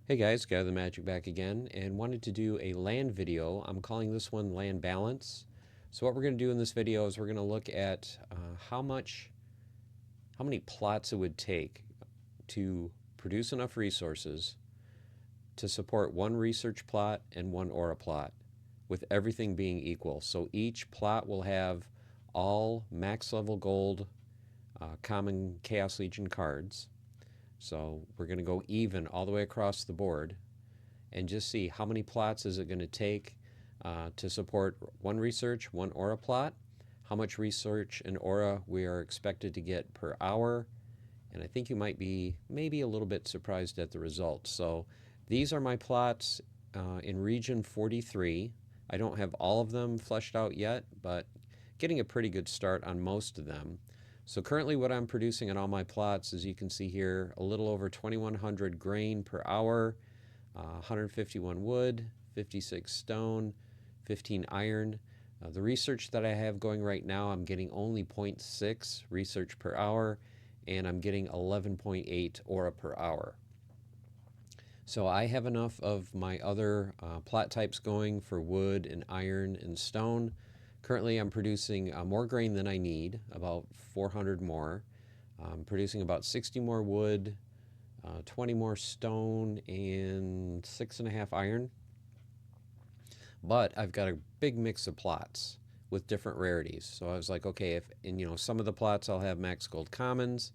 Hey guys, Gather the Magic back again, and wanted to do a land video. I'm calling this one Land Balance. So what we're going to do in this video is we're going to look at how many plots it would take to produce enough resources to support one research plot and one aura plot, with everything being equal. So each plot will have all max level gold common Chaos Legion cards. So we're going to go even all the way across the board and just see how many plots is it going to take to support one research, one aura plot, how much research and aura we are expected to get per hour, and I think you might be maybe a little bit surprised at the results. So these are my plots in region 43. I don't have all of them fleshed out yet, but getting a pretty good start on most of them. So currently what I'm producing on all my plots, as you can see here, a little over 2,100 grain per hour, 151 wood, 56 stone, 15 iron. The research that I have going right now, I'm getting only 0.6 research per hour, and I'm getting 11.8 aura per hour. So I have enough of my other plot types going for wood and iron and stone. Currently I'm producing more grain than I need, about 400 more. I'm producing about 60 more wood, 20 more stone, and 6.5 iron. But I've got a big mix of plots with different rarities. So I was like, okay, if some of the plots I'll have max gold commons.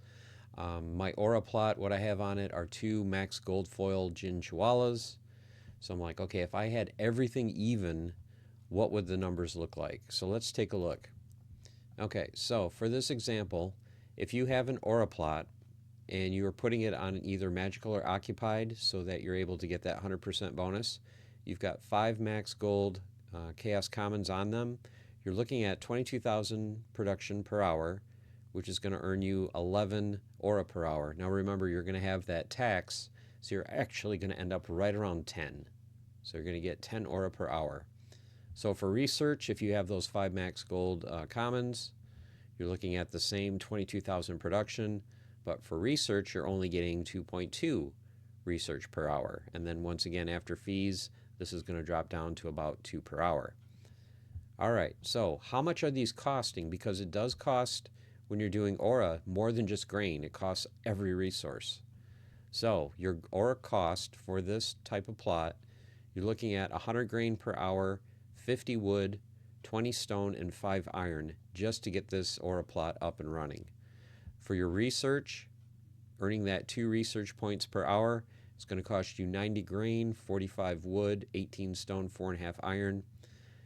My aura plot, what I have on it are 2 max gold foil Jin Chihuahuas. So I'm like, okay, if I had everything even, what would the numbers look like? So let's take a look. Okay, so for this example, if you have an aura plot and you are putting it on either magical or occupied so that you're able to get that 100% bonus, you've got 5 max gold chaos commons on them. You're looking at 22,000 production per hour, which is going to earn you 11 aura per hour. Now remember, you're going to have that tax, so you're actually going to end up right around 10. So you're going to get 10 aura per hour. So for research, if you have those 5 max gold commons, you're looking at the same 22,000 production, but for research, you're only getting 2.2 research per hour. And then once again, after fees, this is going to drop down to about 2 per hour. All right, so how much are these costing? Because it does cost, when you're doing aura, more than just grain. It costs every resource. So your aura cost for this type of plot, you're looking at 100 grain per hour, 50 wood, 20 stone, and 5 iron just to get this aura plot up and running. For your research, earning that 2 research points per hour, it's going to cost you 90 grain, 45 wood, 18 stone, 4.5 iron.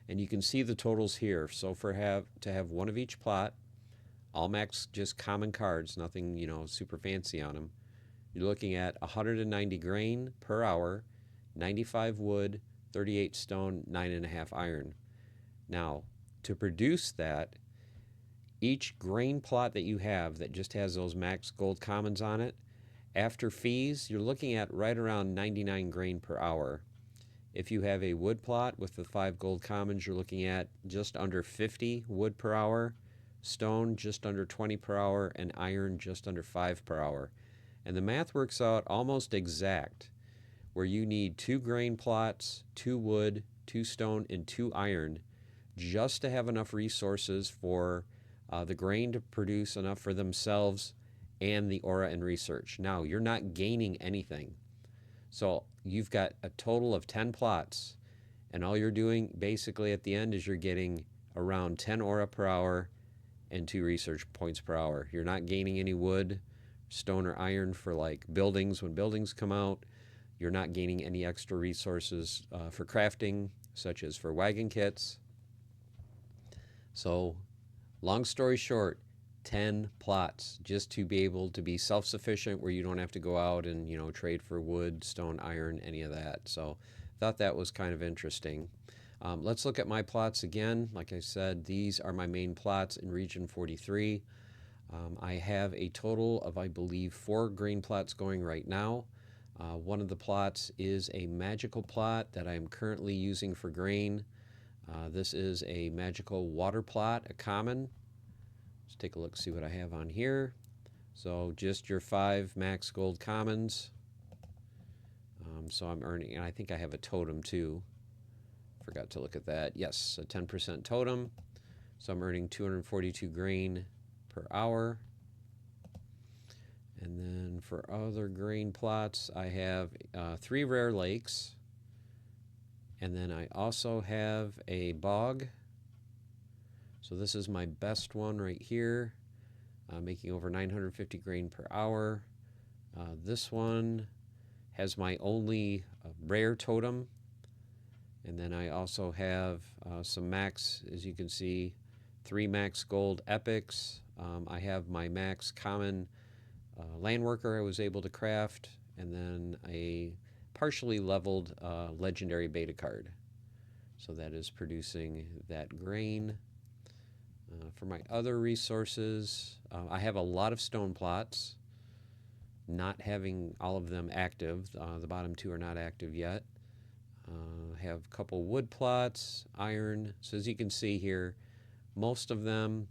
And you can see the totals here. So to have one of each plot, all max just common cards, nothing super fancy on them, you're looking at 190 grain per hour, 95 wood, 38 stone, 9.5 iron. Now, to produce that, each grain plot that you have that just has those max gold commons on it, after fees, you're looking at right around 99 grain per hour. If you have a wood plot with the 5 gold commons, you're looking at just under 50 wood per hour, stone just under 20 per hour, and iron just under 5 per hour. And the math works out almost exact, where you need 2 grain plots, 2 wood, 2 stone, and 2 iron just to have enough resources for the grain to produce enough for themselves and the aura and research. Now, you're not gaining anything. So you've got a total of 10 plots, and all you're doing basically at the end is you're getting around 10 aura per hour and 2 research points per hour. You're not gaining any wood, stone, or iron for like buildings when buildings come out. You're not gaining any extra resources for crafting, such as for wagon kits. So long story short, 10 plots just to be able to be self-sufficient, where you don't have to go out and trade for wood, stone, iron, any of that. So thought that was kind of interesting. Let's look at my plots again. Like I said, these are my main plots in region 43. I have a total of, I believe, 4 grain plots going right now. One of the plots is a magical plot that I'm currently using for grain. This is a magical water plot, a common. Let's take a look, see what I have on here. So just your 5 max gold commons. So I'm earning, and I think I have a totem too. Forgot to look at that. Yes, a 10% totem. So I'm earning 242 grain per hour. And then for other grain plots, I have 3 rare lakes. And then I also have a bog. So this is my best one right here, making over 950 grain per hour. This one has my only rare totem. And then I also have some max, as you can see, 3 max gold epics. I have my max common land worker I was able to craft, and then a partially leveled legendary beta card. So that is producing that grain. For my other resources, I have a lot of stone plots, not having all of them active. The bottom 2 are not active yet. Have a couple wood plots, iron. So as you can see here, most of them,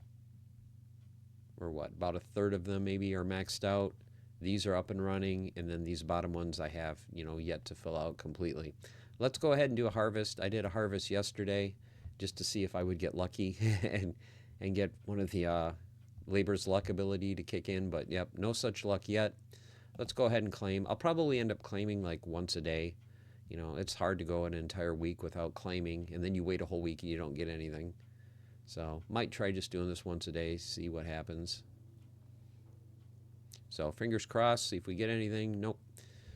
or about a third of them maybe, are maxed out. These are up and running, and then these bottom ones I have, yet to fill out completely. Let's go ahead and do a harvest. I did a harvest yesterday just to see if I would get lucky and get one of the labor's luck ability to kick in, but yep, no such luck yet. Let's go ahead and claim. I'll probably end up claiming like once a day. It's hard to go an entire week without claiming, and then you wait a whole week and you don't get anything. So might try just doing this once a day, see what happens. So fingers crossed, see if we get anything. Nope.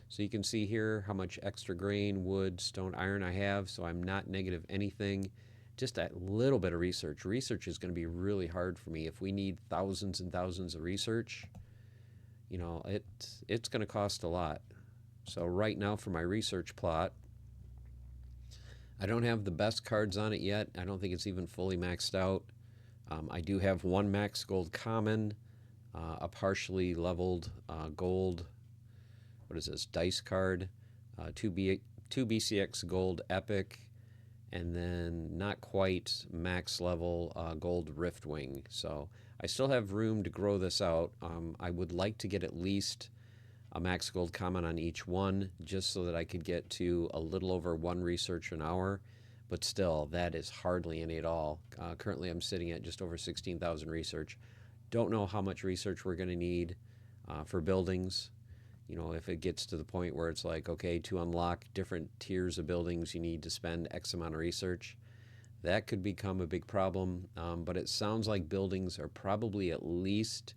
So you can see here how much extra grain, wood, stone, iron I have, so I'm not negative anything. Just a little bit of research. Research is going to be really hard for me. If we need thousands and thousands of research, it's going to cost a lot. So right now for my research plot, I don't have the best cards on it yet. I don't think it's even fully maxed out. I do have 1 max gold common, a partially leveled gold, what is this, dice card, 2 BCX gold epic, and then not quite max level gold Riftwing. So I still have room to grow this out. I would like to get at least a max gold common on each one, just so that I could get to a little over 1 research an hour. But still, that is hardly any at all. Currently, I'm sitting at just over 16,000 research. Don't know how much research we're going to need for buildings. If it gets to the point where it's like, okay, to unlock different tiers of buildings, you need to spend X amount of research. That could become a big problem. But it sounds like buildings are probably at least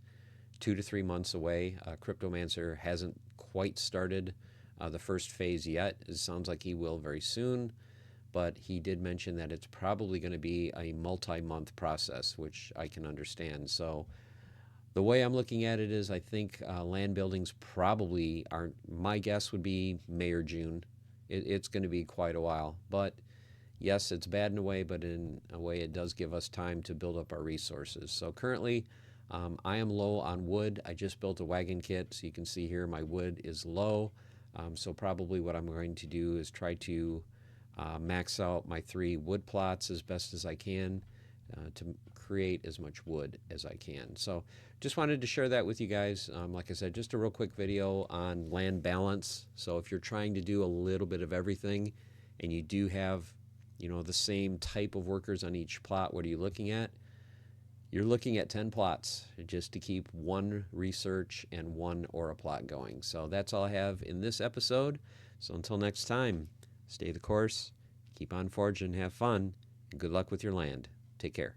2 to 3 months away. Cryptomancer hasn't quite started the first phase yet. It sounds like he will very soon, but he did mention that it's probably going to be a multi-month process, which I can understand. So the way I'm looking at it is I think land buildings probably aren't, my guess would be May or June. It's going to be quite a while. But yes, it's bad in a way, but in a way it does give us time to build up our resources. So currently, I am low on wood. I just built a wagon kit, so you can see here my wood is low. So probably what I'm going to do is try to max out my 3 wood plots as best as I can to create as much wood as I can. So just wanted to share that with you guys. Like I said, just a real quick video on land balance. So if you're trying to do a little bit of everything and you do have, the same type of workers on each plot, what are you looking at? You're looking at 10 plots just to keep 1 research and 1 aura plot going. So that's all I have in this episode. So until next time, stay the course, keep on forging, have fun, and good luck with your land. Take care.